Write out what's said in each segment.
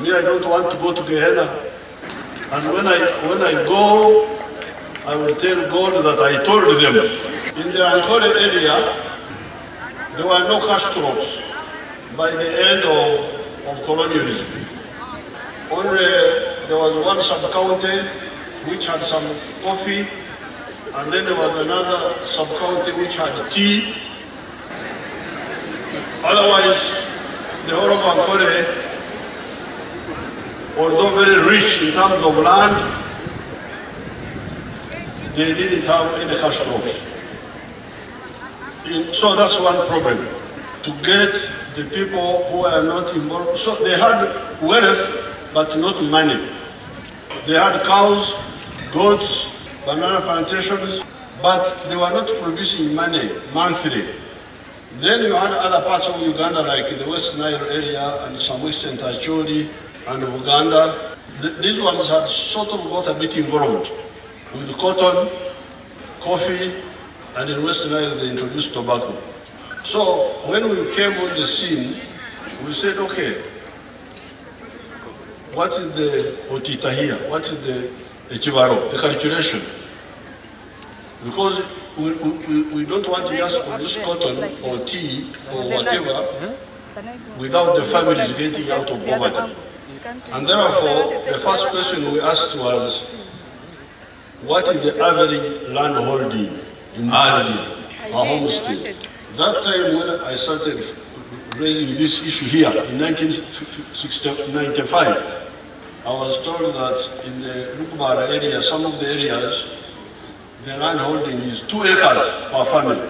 Me, I don't want to go to Gehenna. And when I go, I will tell God that I told them. In the Ankole area, there were no cash crops by the end of colonialism. Only there was one sub-county which had some coffee, and then there was another sub-county which had tea. Otherwise, the whole of Ankole, although very rich in terms of land, they didn't have any cash crops. So that's one problem, to get the people who are not involved. So they had wealth, but not money. They had cows, goats, banana plantations, but they were not producing money monthly. Then you had other parts of Uganda, like the West Nile area and some Western Tachori and Uganda. These ones had sort of got a bit involved with cotton, coffee, and in West Nile they introduced tobacco. So when we came on the scene, we said, okay, what is the otita here? What is the echibaro, the calculation? Because we don't want to just produce cotton or tea or whatever without the families getting out of poverty. And therefore, the first question we asked was, what is the average land holding in this area, a homestead? That time when I started raising this issue here in 1995, I was told that in the Lukubara area, some of the areas, the land holding is 2 acres per family.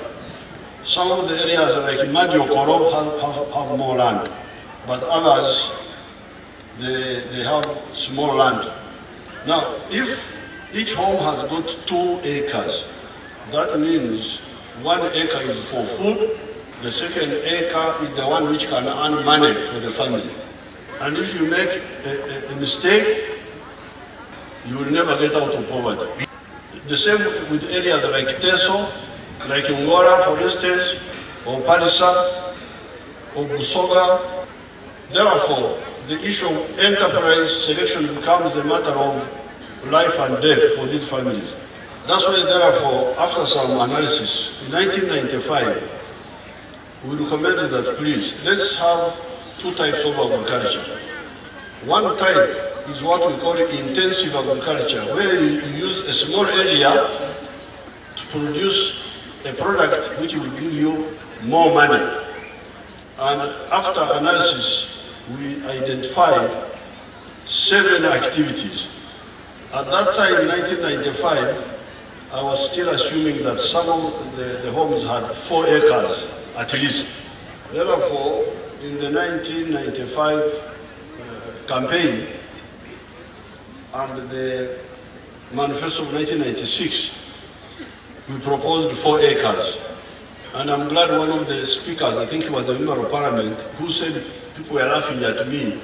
Some of the areas like Madio Koro have more land, but others, they have small land. Now, if each home has got 2 acres, that means 1 acre is for food, the second acre is the one which can earn money for the family. And if you make a mistake, you will never get out of poverty. The same with areas like Teso, like Ngora, for instance, or Padisa, or Busoga. Therefore, the issue of enterprise selection becomes a matter of life and death for these families. That's why, therefore, after some analysis, in 1995, we recommended that please, let's have 2 types of agriculture. One type is what we call intensive agriculture, where you use a small area to produce a product which will give you more money. And after analysis, we identified 7 activities. At that time, in 1995, I was still assuming that some of the homes had 4 acres at least. Therefore, in the 1995 campaign and the manifesto of 1996, we proposed 4 acres. And I'm glad one of the speakers, I think he was a member of parliament, who said people were laughing at me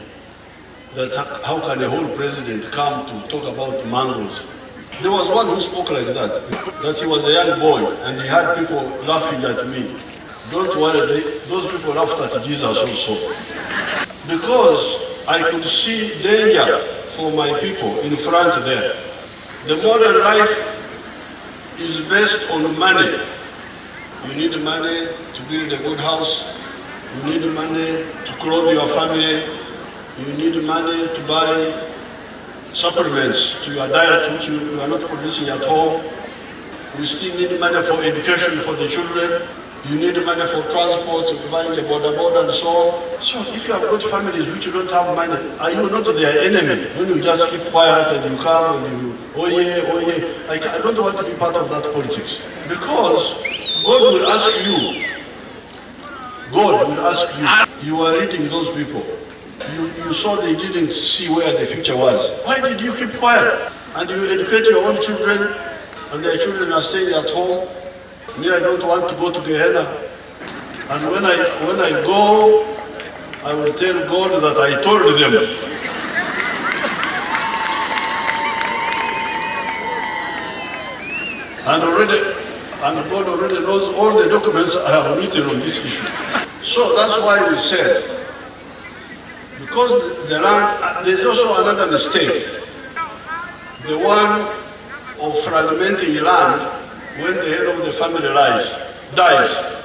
that how can a whole president come to talk about mangoes? There was one who spoke like that he was a young boy and he had people laughing at me. Don't worry, those people laughed at Jesus also. Because I could see danger for my people in front there. The modern life is based on money. You need money to build a good house. You need money to clothe your family. You need money to buy supplements to your diet which you are not producing at home. We still need money for education for the children. You need money for transport, buying a border and so on. So if you have got families which don't have money, are you not their enemy? When you just keep quiet and you come and you, oh yeah, I don't want to be part of that politics. Because God will ask you, you are leading those people. You saw they didn't see where the future was. Why did you keep quiet? And you educate your own children, and their children are staying at home. Me, I don't want to go to Gehenna. And when I go, I will tell God that I told them. And God already knows all the documents I have written on this issue. So that's why we said, because the land, there's also another mistake. The one of fragmenting land when the head of the family dies.